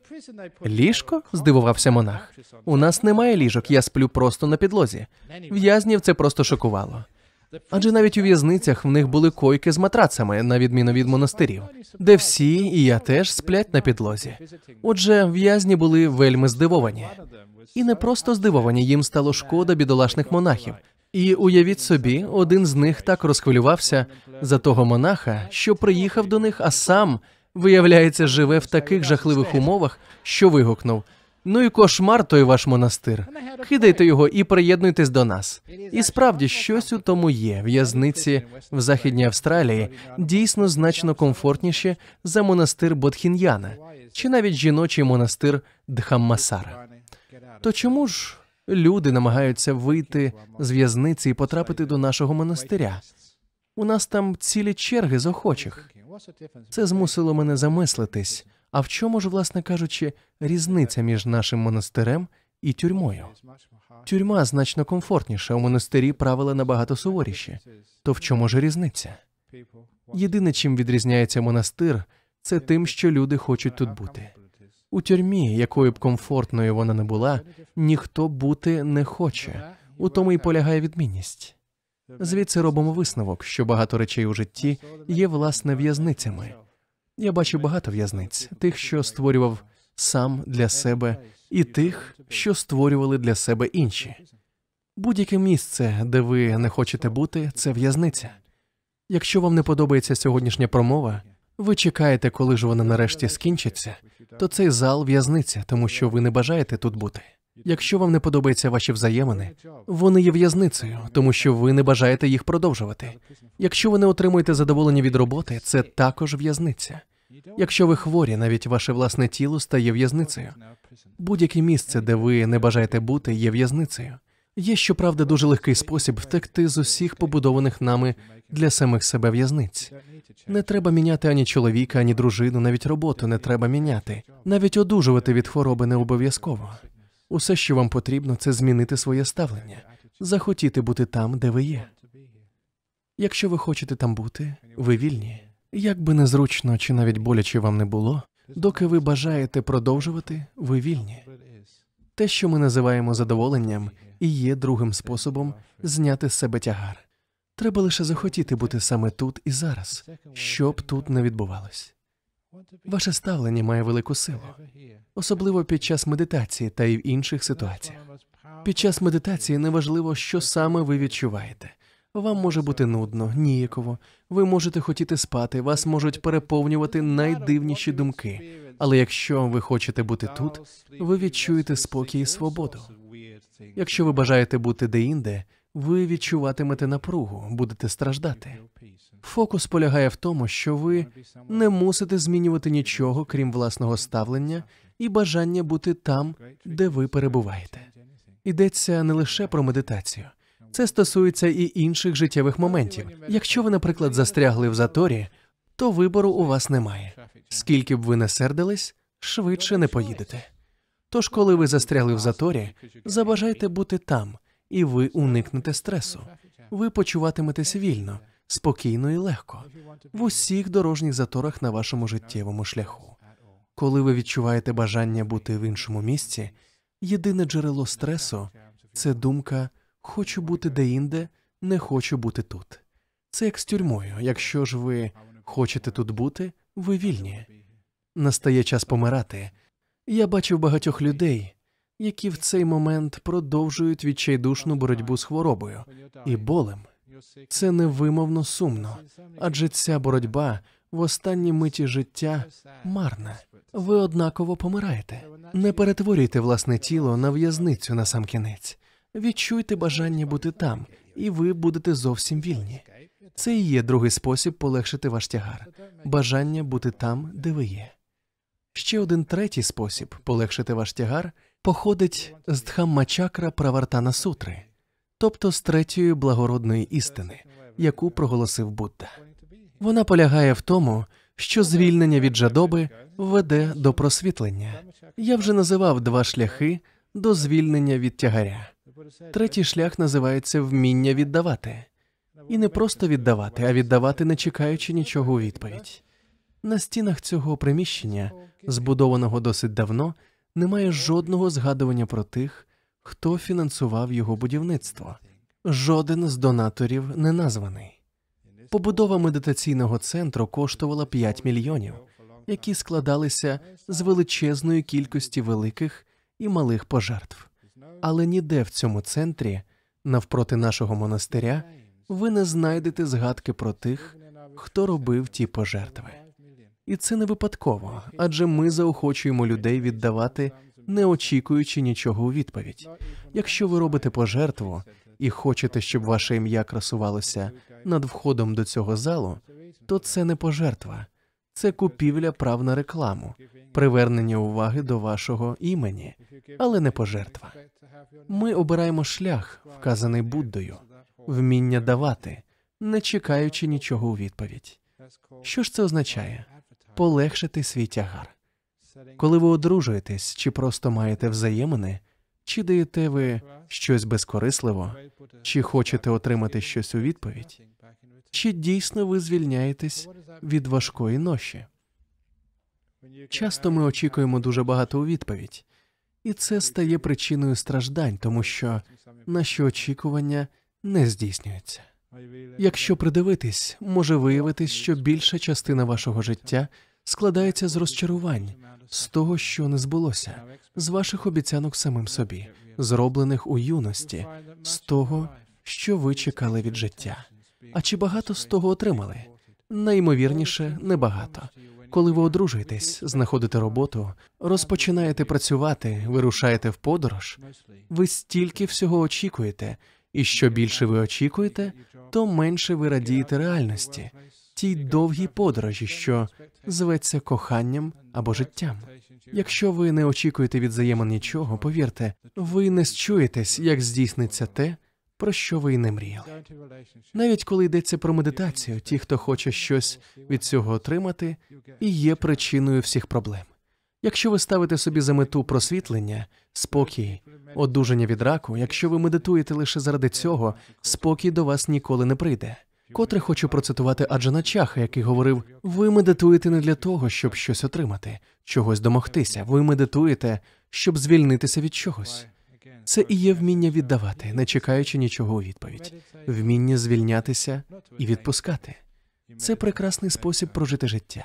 Ліжко? Здивувався монах. У нас немає ліжок, я сплю просто на підлозі. В'язнів це просто шокувало. Адже навіть у в'язницях в них були койки з матрацами, на відміну від монастирів, де всі, і я теж, сплять на підлозі. Отже, в'язні були вельми здивовані. І не просто здивовані, їм стало шкода бідолашних монахів. І уявіть собі, один з них так розхвилювався за того монаха, що приїхав до них, а сам, виявляється, живе в таких жахливих умовах, що вигукнув: «Ну і кошмар той ваш монастир. Кидайте його і приєднуйтесь до нас». І справді, щось у тому є. В'язниці в Західній Австралії дійсно значно комфортніші за монастир Бодхін'яна, чи навіть жіночий монастир Дхаммасара. То чому ж люди намагаються вийти з в'язниці і потрапити до нашого монастиря? У нас там цілі черги з охочих. Це змусило мене замислитись. А в чому ж, власне кажучи, різниця між нашим монастирем і тюрмою? Тюрма значно комфортніша, у монастирі правила набагато суворіші. То в чому ж різниця? Єдине, чим відрізняється монастир, це тим, що люди хочуть тут бути. У тюрмі, якою б комфортною вона не була, ніхто бути не хоче. У тому й полягає відмінність. Звідси робимо висновок, що багато речей у житті є, власне, в'язницями. Я бачив багато в'язниць, тих, що створював сам для себе, і тих, що створювали для себе інші. Будь-яке місце, де ви не хочете бути, це в'язниця. Якщо вам не подобається сьогоднішня промова, ви чекаєте, коли ж вона нарешті скінчиться, то цей зал – в'язниця, тому що ви не бажаєте тут бути. Якщо вам не подобаються ваші взаємини, вони є в'язницею, тому що ви не бажаєте їх продовжувати. Якщо ви не отримуєте задоволення від роботи, це також в'язниця. Якщо ви хворі, навіть ваше власне тіло стає в'язницею. Будь-яке місце, де ви не бажаєте бути, є в'язницею. Є, щоправда, дуже легкий спосіб втекти з усіх побудованих нами для самих себе в'язниць. Не треба міняти ані чоловіка, ані дружину, навіть роботу не треба міняти. Навіть одужувати від хвороби не обов'язково. Усе, що вам потрібно, це змінити своє ставлення, захотіти бути там, де ви є. Якщо ви хочете там бути, ви вільні. Як би незручно чи навіть боляче вам не було, доки ви бажаєте продовжувати, ви вільні. Те, що ми називаємо задоволенням, і є другим способом зняти з себе тягар. Треба лише захотіти бути саме тут і зараз, що б тут не відбувалось. Ваше ставлення має велику силу, особливо під час медитації та й в інших ситуаціях. Під час медитації неважливо, що саме ви відчуваєте. Вам може бути нудно, ніяково, ви можете хотіти спати, вас можуть переповнювати найдивніші думки. Але якщо ви хочете бути тут, ви відчуєте спокій і свободу. Якщо ви бажаєте бути де-інде, ви відчуватимете напругу, будете страждати. Фокус полягає в тому, що ви не мусите змінювати нічого, крім власного ставлення і бажання бути там, де ви перебуваєте. Йдеться не лише про медитацію. Це стосується і інших життєвих моментів. Якщо ви, наприклад, застрягли в заторі, то вибору у вас немає. Скільки б ви не сердились, швидше не поїдете. Тож, коли ви застрягли в заторі, забажайте бути там, і ви уникнете стресу. Ви почуватиметесь вільно, спокійно і легко в усіх дорожніх заторах на вашому життєвому шляху. Коли ви відчуваєте бажання бути в іншому місці, єдине джерело стресу – це думка «хочу бути де-інде, не хочу бути тут». Це як з тюрмою. Якщо ж ви хочете тут бути, ви вільні. Настає час помирати. Я бачив багатьох людей, які в цей момент продовжують відчайдушну боротьбу з хворобою і болем. Це невимовно сумно, адже ця боротьба в останній миті життя марна. Ви однаково помираєте. Не перетворюйте власне тіло на в'язницю насамкінець. Відчуйте бажання бути там, і ви будете зовсім вільні. Це і є другий спосіб полегшити ваш тягар – бажання бути там, де ви є. Ще один третій спосіб полегшити ваш тягар походить з Дхаммачакра Правартана Сутри, тобто з третьої благородної істини, яку проголосив Будда. Вона полягає в тому, що звільнення від жадоби веде до просвітлення. Я вже називав два шляхи до звільнення від тягаря. Третій шлях називається вміння віддавати. І не просто віддавати, а віддавати, не чекаючи нічого у відповідь. На стінах цього приміщення, збудованого досить давно, немає жодного згадування про тих, хто фінансував його будівництво. Жоден з донаторів не названий. Побудова медитаційного центру коштувала 5 мільйонів, які складалися з величезної кількості великих і малих пожертв. Але ніде в цьому центрі навпроти нашого монастиря, ви не знайдете згадки про тих, хто робив ті пожертви. І це не випадково, адже ми заохочуємо людей віддавати, не очікуючи нічого у відповідь. Якщо ви робите пожертву і хочете, щоб ваше ім'я красувалося над входом до цього залу, то це не пожертва. Це купівля прав на рекламу, привернення уваги до вашого імені, але не пожертва. Ми обираємо шлях, вказаний Буддою, вміння давати, не чекаючи нічого у відповідь. Що ж це означає? Полегшити свій тягар. Коли ви одружуєтесь, чи просто маєте взаємини, чи даєте ви щось безкорисливо, чи хочете отримати щось у відповідь, чи дійсно ви звільняєтесь від важкої ноші? Часто ми очікуємо дуже багато у відповідь, і це стає причиною страждань, тому що наші очікування не здійснюються. Якщо придивитись, може виявитись, що більша частина вашого життя складається з розчарувань, з того, що не збулося, з ваших обіцянок самим собі, зроблених у юності, з того, що ви чекали від життя. А чи багато з того отримали? Найімовірніше, небагато. Коли ви одружуєтесь, знаходите роботу, розпочинаєте працювати, вирушаєте в подорож, ви стільки всього очікуєте, і що більше ви очікуєте, то менше ви радієте реальності, тій довгій подорожі, що зветься коханням або життям. Якщо ви не очікуєте від взаємин нічого, повірте, ви не счуєтесь, як здійсниться те, про що ви й не мріяли. Навіть коли йдеться про медитацію, ті, хто хоче щось від цього отримати, і є причиною всіх проблем. Якщо ви ставите собі за мету просвітлення, спокій, одужання від раку, якщо ви медитуєте лише заради цього, спокій до вас ніколи не прийде. Котре хочу процитувати Аджана Чаха, який говорив: «Ви медитуєте не для того, щоб щось отримати, чогось домогтися. Ви медитуєте, щоб звільнитися від чогось». Це і є вміння віддавати, не чекаючи нічого у відповідь. Вміння звільнятися і відпускати. Це прекрасний спосіб прожити життя.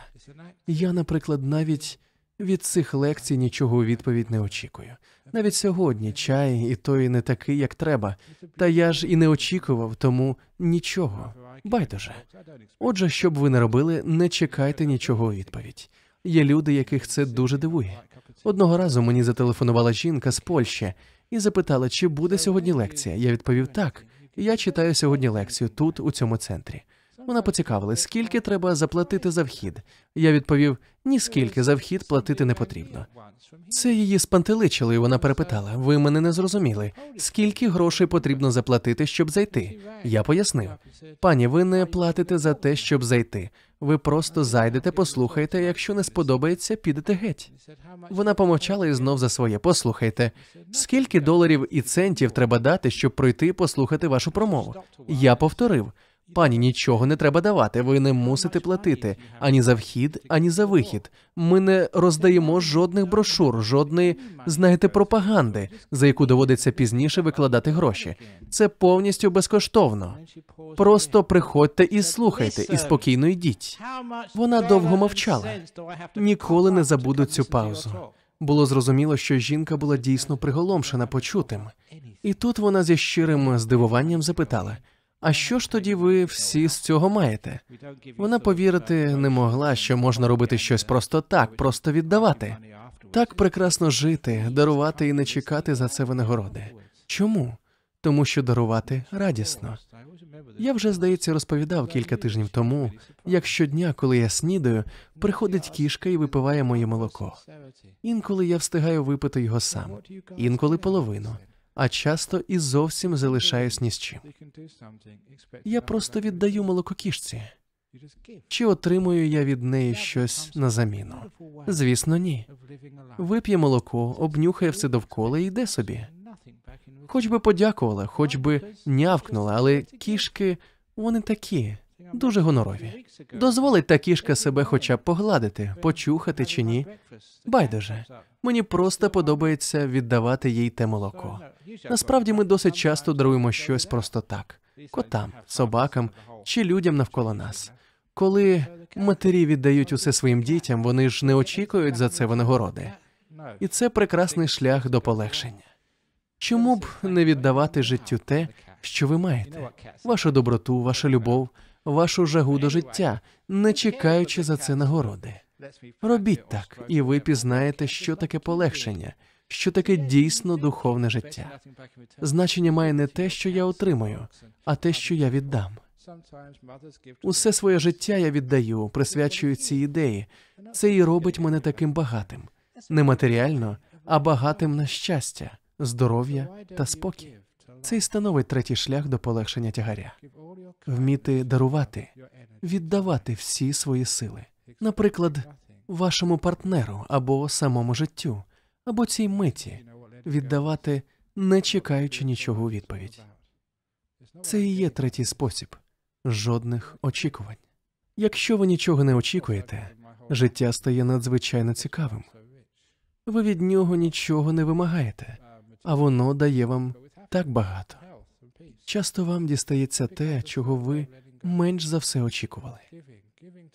Я, наприклад, навіть від цих лекцій нічого у відповідь не очікую. Навіть сьогодні чай і той не такий, як треба. Та я ж і не очікував, тому нічого. Байдуже. Отже, що б ви не робили, не чекайте нічого у відповідь. Є люди, яких це дуже дивує. Одного разу мені зателефонувала жінка з Польщі і запитала, чи буде сьогодні лекція. Я відповів: так, я читаю сьогодні лекцію тут, у цьому центрі. Вона поцікавилась, скільки треба заплатити за вхід. Я відповів: ні скільки, за вхід платити не потрібно. Це її спантеличило, і вона перепитала: ви мене не зрозуміли, скільки грошей потрібно заплатити, щоб зайти? Я пояснив: пані, ви не платите за те, щоб зайти. Ви просто зайдете, послухайте, якщо не сподобається, підете геть. Вона помовчала і знов за своє: послухайте, скільки доларів і центів треба дати, щоб пройти і послухати вашу промову? Я повторив: пані, нічого не треба давати, ви не мусите платити ані за вхід, ані за вихід. Ми не роздаємо жодних брошур, жодної, знаєте, пропаганди, за яку доводиться пізніше викладати гроші. Це повністю безкоштовно. Просто приходьте і слухайте, і спокійно йдіть. Вона довго мовчала. Ніколи не забуду цю паузу. Було зрозуміло, що жінка була дійсно приголомшена почутим. І тут вона зі щирим здивуванням запитала: а що ж тоді ви всі з цього маєте? Вона повірити не могла, що можна робити щось просто так, просто віддавати. Так прекрасно жити, дарувати і не чекати за це винагороди. Чому? Тому що дарувати радісно. Я вже, здається, розповідав кілька тижнів тому, як щодня, коли я снідаю, приходить кішка і випиває моє молоко. Інколи я встигаю випити його сам, інколи половину. А часто і зовсім залишаюсь ні з чим. Я просто віддаю молоко кішці. Чи отримую я від неї щось на заміну? Звісно, ні. Вип'є молоко, обнюхає все довкола і йде собі. Хоч би подякувала, хоч би нявкнула, але кішки, вони такі, дуже гонорові. Дозволить та кішка себе хоча б погладити, почухати чи ні? Байдуже. Мені просто подобається віддавати їй те молоко. Насправді ми досить часто даруємо щось просто так. Котам, собакам чи людям навколо нас. Коли матері віддають усе своїм дітям, вони ж не очікують за це винагороди. І це прекрасний шлях до полегшення. Чому б не віддавати життю те, що ви маєте? Вашу доброту, вашу любов, вашу жагу до життя, не чекаючи за це нагороди. Робіть так, і ви пізнаєте, що таке полегшення, що таке дійсно духовне життя. Значення має не те, що я отримаю, а те, що я віддам. Усе своє життя я віддаю, присвячую цій ідеї. Це і робить мене таким багатим. Не матеріально, а багатим на щастя, здоров'я та спокій. Це і становить третій шлях до полегшення тягаря. Вміти дарувати, віддавати всі свої сили. Наприклад, вашому партнеру або самому життю, або цій миті. Віддавати, не чекаючи нічого у відповідь. Це і є третій спосіб. Жодних очікувань. Якщо ви нічого не очікуєте, життя стає надзвичайно цікавим. Ви від нього нічого не вимагаєте, а воно дає вам так багато. Часто вам дістається те, чого ви менш за все очікували.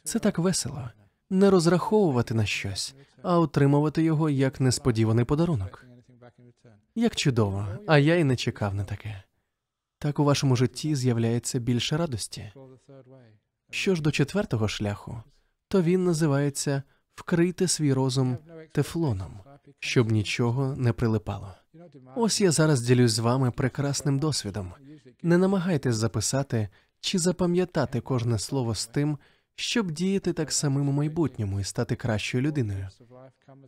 Це так весело. Не розраховувати на щось, а отримувати його як несподіваний подарунок. Як чудово, а я й не чекав на таке. Так у вашому житті з'являється більше радості. Що ж до четвертого шляху, то він називається «вкрити свій розум тефлоном, щоб нічого не прилипало». Ось я зараз ділюсь з вами прекрасним досвідом. Не намагайтесь записати чи запам'ятати кожне слово з тим, щоб діяти так самим у майбутньому і стати кращою людиною.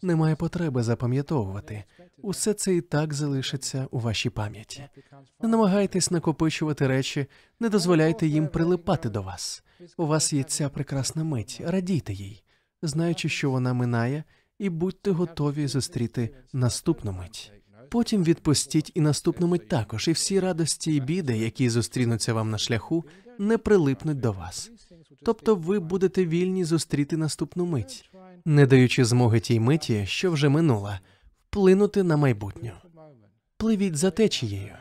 Немає потреби запам'ятовувати. Усе це і так залишиться у вашій пам'яті. Не намагайтесь накопичувати речі, не дозволяйте їм прилипати до вас. У вас є ця прекрасна мить, радійте їй, знаючи, що вона минає, і будьте готові зустріти наступну мить. Потім відпустіть і наступну мить також, і всі радості і біди, які зустрінуться вам на шляху, не прилипнуть до вас. Тобто ви будете вільні зустріти наступну мить, не даючи змоги тій миті, що вже минула, вплинути на майбутню. Пливіть за течією,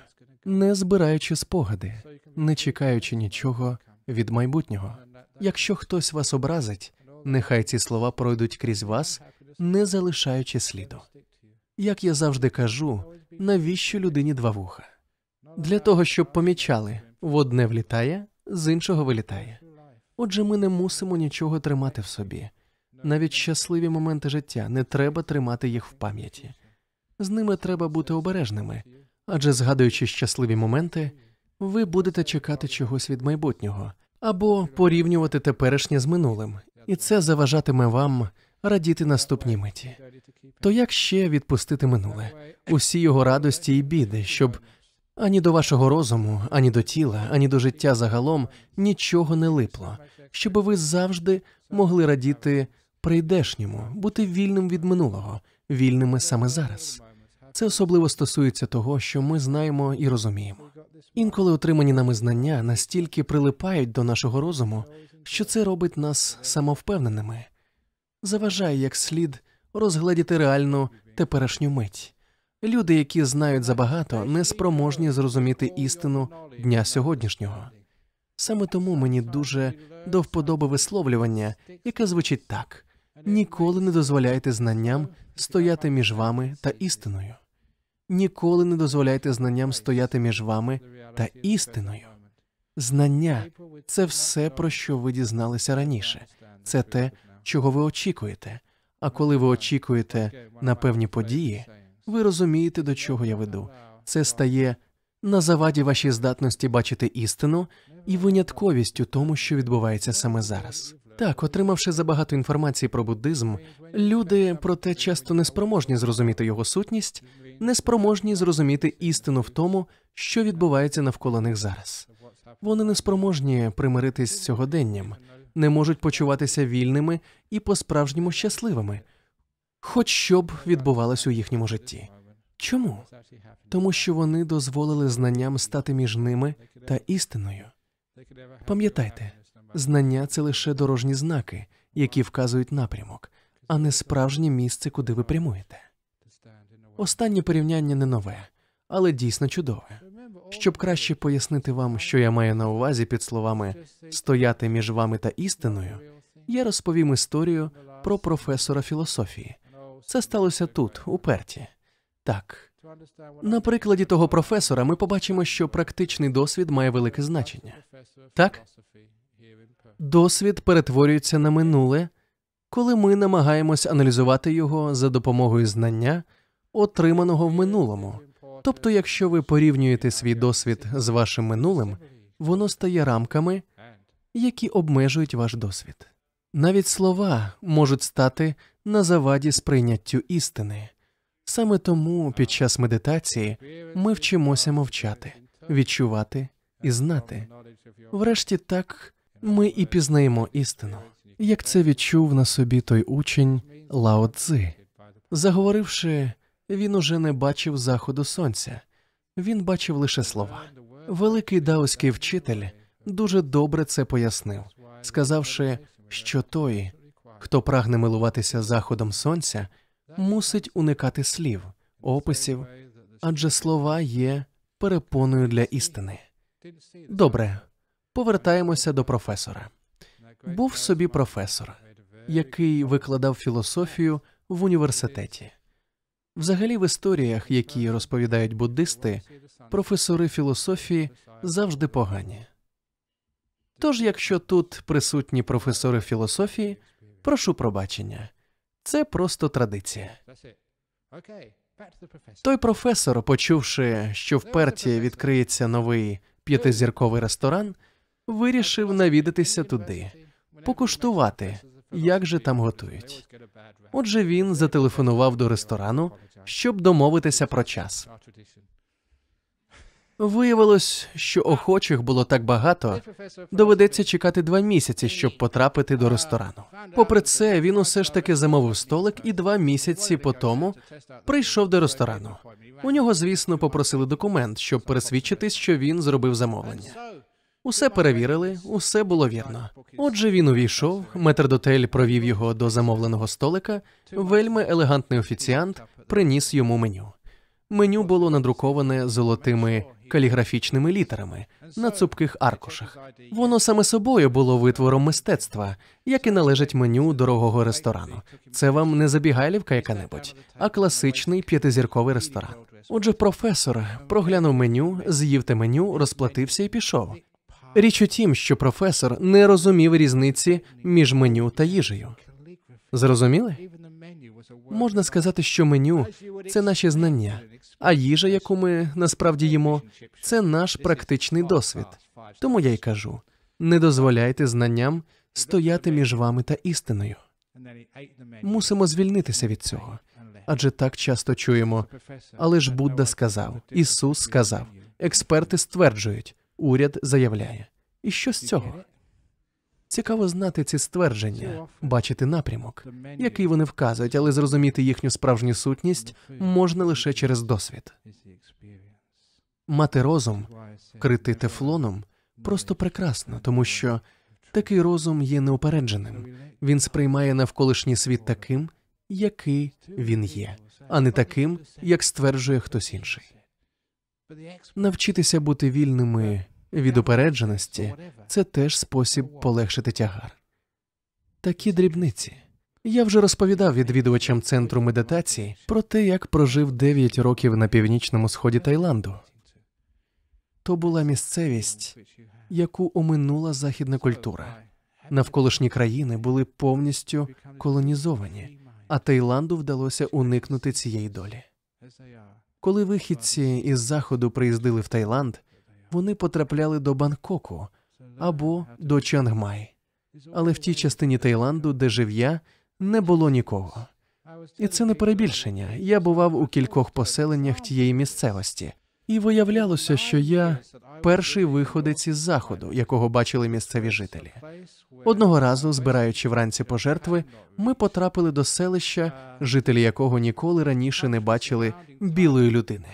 не збираючи спогади, не чекаючи нічого від майбутнього. Якщо хтось вас образить, нехай ці слова пройдуть крізь вас, не залишаючи сліду. Як я завжди кажу, навіщо людині два вуха? Для того, щоб помічали, в одне влітає, з іншого вилітає. Отже, ми не мусимо нічого тримати в собі. Навіть щасливі моменти життя, не треба тримати їх в пам'яті. З ними треба бути обережними, адже згадуючи щасливі моменти, ви будете чекати чогось від майбутнього, або порівнювати теперішнє з минулим, і це заважатиме вам радіти наступній миті. То як ще відпустити минуле? Усі його радості і біди, щоб ані до вашого розуму, ані до тіла, ані до життя загалом нічого не липло, щоб ви завжди могли радіти прийдешньому, бути вільним від минулого, вільними саме зараз. Це особливо стосується того, що ми знаємо і розуміємо. Інколи отримані нами знання настільки прилипають до нашого розуму, що це робить нас самовпевненими. Заважає як слід розгледіти реальну теперішню мить. Люди, які знають забагато, не спроможні зрозуміти істину дня сьогоднішнього. Саме тому мені дуже до вподоби висловлювання, яке звучить так: «Ніколи не дозволяйте знанням стояти між вами та істиною». Ніколи не дозволяйте знанням стояти між вами та істиною. Знання – це все, про що ви дізналися раніше. Це те, чого ви очікуєте. А коли ви очікуєте на певні події, ви розумієте, до чого я веду. Це стає на заваді вашій здатності бачити істину і винятковість у тому, що відбувається саме зараз. Так, отримавши забагато інформації про буддизм, люди, проте часто неспроможні зрозуміти його сутність, неспроможні зрозуміти істину в тому, що відбувається навколо них зараз. Вони неспроможні примиритись з сьогоденням, не можуть почуватися вільними і по-справжньому щасливими, хоч що б відбувалось у їхньому житті. Чому? Тому що вони дозволили знанням стати між ними та істиною. Пам'ятайте, знання – це лише дорожні знаки, які вказують напрямок, а не справжнє місце, куди ви прямуєте. Останнє порівняння не нове, але дійсно чудове. Щоб краще пояснити вам, що я маю на увазі під словами «стояти між вами та істиною», я розповім історію про професора філософії. Це сталося тут, у Перті. Так, На прикладі того професора ми побачимо, що практичний досвід має велике значення. Так? Досвід перетворюється на минуле, коли ми намагаємось аналізувати його за допомогою знання, отриманого в минулому. Тобто, якщо ви порівнюєте свій досвід з вашим минулим, воно стає рамками, які обмежують ваш досвід. Навіть слова можуть стати на заваді сприйняттю істини. Саме тому під час медитації ми вчимося мовчати, відчувати і знати. Врешті так ми і пізнаємо істину, як це відчув на собі той учень Лао Цзи. Заговоривши, він уже не бачив заходу сонця, він бачив лише слова. Великий даоський вчитель дуже добре це пояснив, сказавши, що той, хто прагне милуватися заходом сонця, мусить уникати слів, описів, адже слова є перепоною для істини. Добре, повертаємося до професора. Був собі професор, який викладав філософію в університеті. Взагалі в історіях, які розповідають буддисти, професори філософії завжди погані. Тож, якщо тут присутні професори філософії, прошу пробачення. Це просто традиція. Той професор, почувши, що в Перті відкриється новий 5-зірковий ресторан, вирішив навідатися туди, покуштувати, як же там готують. Отже, він зателефонував до ресторану, щоб домовитися про час. Виявилось, що охочих було так багато, доведеться чекати 2 місяці, щоб потрапити до ресторану. Попри це, він усе ж таки замовив столик і 2 місяці по тому прийшов до ресторану. У нього, звісно, попросили документ, щоб пересвідчитись, що він зробив замовлення. Усе перевірили, усе було вірно. Отже, він увійшов, метрдотель провів його до замовленого столика, вельми елегантний офіціант приніс йому меню. Меню було надруковане золотими каліграфічними літерами на цупких аркушах. Воно саме собою було витвором мистецтва, як і належить меню дорогого ресторану. Це вам не забігайлівка яка-небудь, а класичний 5-зірковий ресторан. Отже, професор проглянув меню, з'їв те меню, розплатився і пішов. Річ у тім, що професор не розумів різниці між меню та їжею. Зрозуміли? Можна сказати, що меню – це наші знання, а їжа, яку ми насправді їмо – це наш практичний досвід. Тому я й кажу, не дозволяйте знанням стояти між вами та істиною. Мусимо звільнитися від цього, адже так часто чуємо, але ж Будда сказав, Ісус сказав, експерти стверджують, уряд заявляє. І що з цього? Цікаво знати ці ствердження, бачити напрямок, який вони вказують, але зрозуміти їхню справжню сутність можна лише через досвід. Мати розум, критий тефлоном, просто прекрасно, тому що такий розум є неупередженим. Він сприймає навколишній світ таким, який він є, а не таким, як стверджує хтось інший. Навчитися бути вільними від упередженості – це теж спосіб полегшити тягар. Такі дрібниці. Я вже розповідав відвідувачам центру медитації про те, як прожив 9 років на північному сході Таїланду. То була місцевість, яку оминула західна культура. Навколишні країни були повністю колонізовані, а Таїланду вдалося уникнути цієї долі. Коли вихідці із Заходу приїздили в Таїланд, вони потрапляли до Бангкоку або до Чангмай. Але в тій частині Таїланду, де жив я, не було нікого. І це не перебільшення. Я бував у кількох поселеннях тієї місцевості. І виявлялося, що я перший виходець із Заходу, якого бачили місцеві жителі. Одного разу, збираючи вранці пожертви, ми потрапили до селища, жителі якого ніколи раніше не бачили білої людини.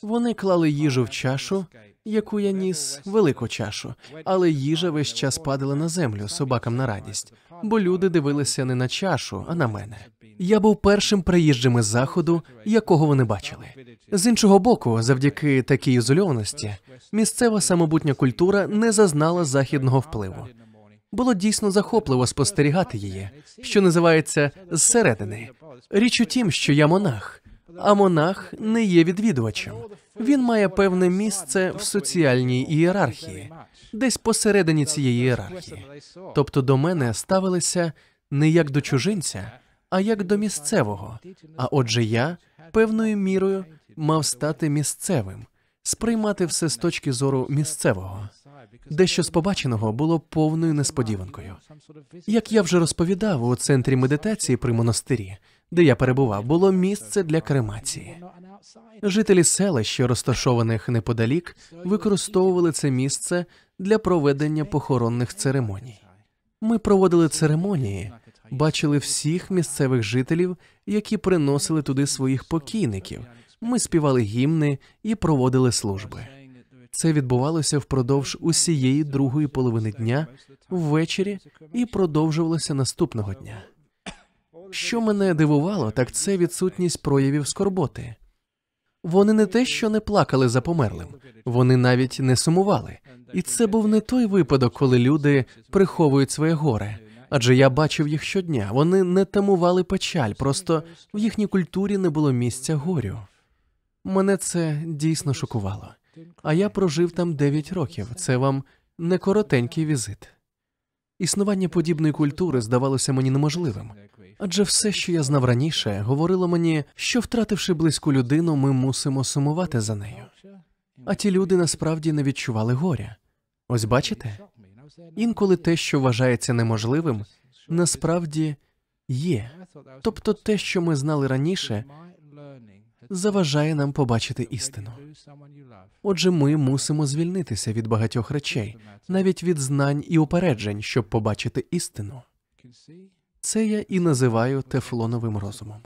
Вони клали їжу в чашу, яку я ніс, велику чашу, але їжа весь час падала на землю собакам на радість, бо люди дивилися не на чашу, а на мене. Я був першим приїжджим із Заходу, якого вони бачили. З іншого боку, завдяки такій ізольованості, місцева самобутня культура не зазнала західного впливу. Було дійсно захопливо спостерігати її, що називається, зсередини. Річ у тім, що я монах, А монах не є відвідувачем. Він має певне місце в соціальній ієрархії, десь посередині цієї ієрархії. Тобто до мене ставилися не як до чужинця, а як до місцевого. А отже я певною мірою мав стати місцевим, сприймати все з точки зору місцевого. Дещо з побаченого було повною несподіванкою. Як я вже розповідав, у центрі медитації при монастирі, де я перебував, було місце для кремації. Жителі селищ, розташованих неподалік, використовували це місце для проведення похоронних церемоній. Ми проводили церемонії, бачили всіх місцевих жителів, які приносили туди своїх покійників. Ми співали гімни і проводили служби. Це відбувалося впродовж усієї другої половини дня, ввечері, і продовжувалося наступного дня. Що мене дивувало, так це відсутність проявів скорботи. Вони не те, що не плакали за померлим, вони навіть не сумували. І це був не той випадок, коли люди приховують своє горе. Адже я бачив їх щодня, вони не тамували печаль, просто в їхній культурі не було місця горю. Мене це дійсно шокувало. А я прожив там 9 років, це вам не коротенький візит. Існування подібної культури здавалося мені неможливим. Адже все, що я знав раніше, говорило мені, що, втративши близьку людину, ми мусимо сумувати за нею. А ті люди насправді не відчували горя. Ось бачите? Інколи те, що вважається неможливим, насправді є. Тобто те, що ми знали раніше, заважає нам побачити істину. Отже, ми мусимо звільнитися від багатьох речей, навіть від знань і упереджень, щоб побачити істину. Це я і називаю тефлоновим розумом.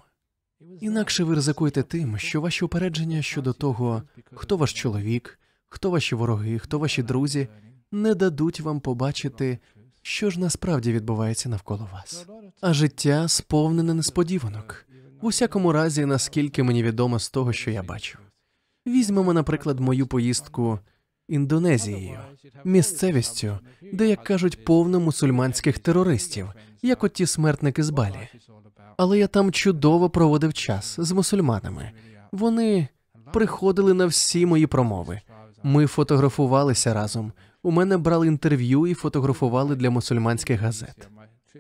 Інакше ви ризикуєте тим, що ваші упередження щодо того, хто ваш чоловік, хто ваші вороги, хто ваші друзі, не дадуть вам побачити, що ж насправді відбувається навколо вас. А життя сповнене несподіванок. В усякому разі, наскільки мені відомо з того, що я бачив. Візьмемо, наприклад, мою поїздку Індонезією, місцевістю, де, як кажуть, повно мусульманських терористів, як от ті смертники з Балі. Але я там чудово проводив час з мусульманами. Вони приходили на всі мої промови. Ми фотографувалися разом. У мене брали інтерв'ю і фотографували для мусульманських газет.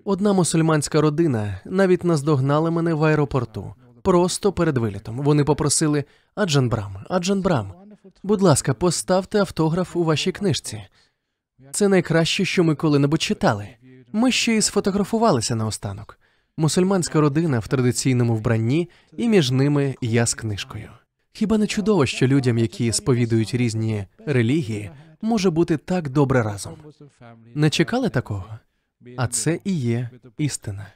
Одна мусульманська родина навіть наздогнала мене в аеропорту, просто перед вилітом. Вони попросили: Аджан Брам, будь ласка, поставте автограф у вашій книжці. Це найкраще, що ми коли-небудь читали. Ми ще й сфотографувалися наостанок. Мусульманська родина в традиційному вбранні, і між ними я з книжкою. Хіба не чудово, що людям, які сповідують різні релігії, може бути так добре разом? Не чекали такого? А це і є істина.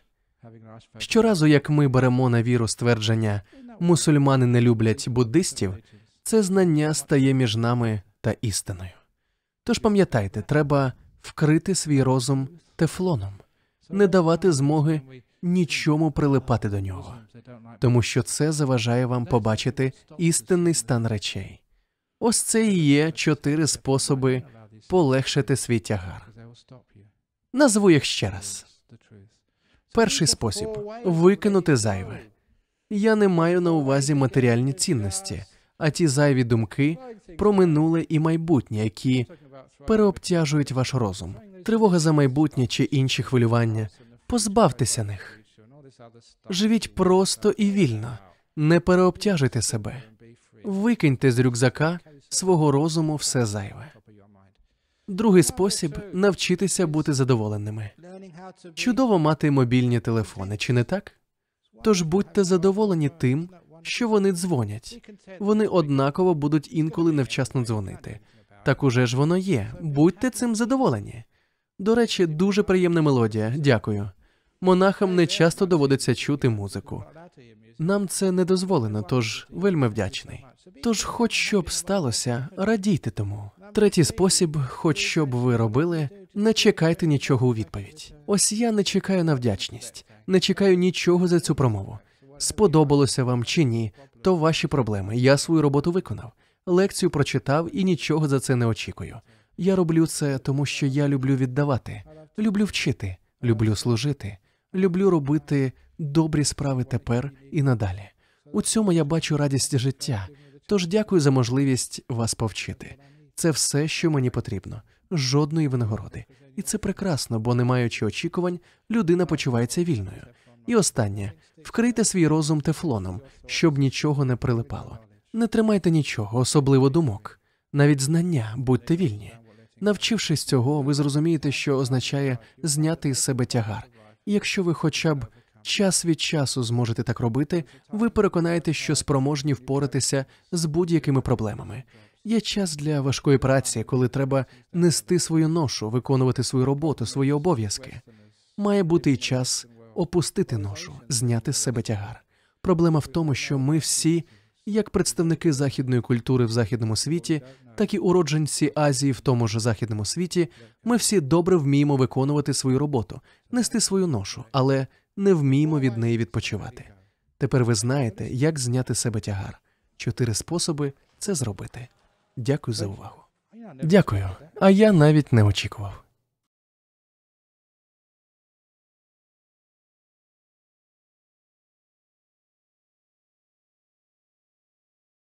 Щоразу, як ми беремо на віру ствердження «мусульмани не люблять буддистів», це знання стає між нами та істиною. Тож пам'ятайте, треба вкрити свій розум тефлоном, не давати змоги нічому прилипати до нього, тому що це заважає вам побачити істинний стан речей. Ось це і є 4 способи полегшити свій тягар. Назву їх ще раз. Перший спосіб – викинути зайве. Я не маю на увазі матеріальні цінності, а ті зайві думки про минуле і майбутнє, які переобтяжують ваш розум. Тривога за майбутнє чи інші хвилювання. Позбавтеся них. Живіть просто і вільно. Не переобтяжуйте себе. Викиньте з рюкзака свого розуму все зайве. Другий спосіб – навчитися бути задоволеними. Чудово мати мобільні телефони, чи не так? Тож будьте задоволені тим, що вони дзвонять. Вони однаково будуть інколи невчасно дзвонити. Так уже ж воно є. Будьте цим задоволені. До речі, дуже приємна мелодія. Дякую. Монахам не часто доводиться чути музику. Нам це не дозволено, тож вельми вдячний. Тож, хоч що б сталося, радійте тому. Третій спосіб, хоч що б ви робили, не чекайте нічого у відповідь. Ось я не чекаю на вдячність, не чекаю нічого за цю промову. Сподобалося вам чи ні, то ваші проблеми. Я свою роботу виконав, лекцію прочитав і нічого за це не очікую. Я роблю це, тому що я люблю віддавати, люблю вчити, люблю служити, люблю робити добрі справи тепер і надалі. У цьому я бачу радість життя. Тож дякую за можливість вас повчити. Це все, що мені потрібно. Жодної винагороди. І це прекрасно, бо не маючи очікувань, людина почувається вільною. І останнє. Вкрийте свій розум тефлоном, щоб нічого не прилипало. Не тримайте нічого, особливо думок. Навіть знання, будьте вільні. Навчившись цього, ви зрозумієте, що означає зняти із себе тягар. І якщо ви хоча б час від часу зможете так робити, ви переконаєтесь, що спроможні впоратися з будь-якими проблемами. Є час для важкої праці, коли треба нести свою ношу, виконувати свою роботу, свої обов'язки. Має бути й час опустити ношу, зняти з себе тягар. Проблема в тому, що ми всі, як представники західної культури в західному світі, так і уродженці Азії в тому ж західному світі, ми всі добре вміємо виконувати свою роботу, нести свою ношу, але не вміємо від неї відпочивати. Тепер ви знаєте, як зняти з себе тягар. 4 способи це зробити. Дякую за увагу. Дякую. А я навіть не очікував.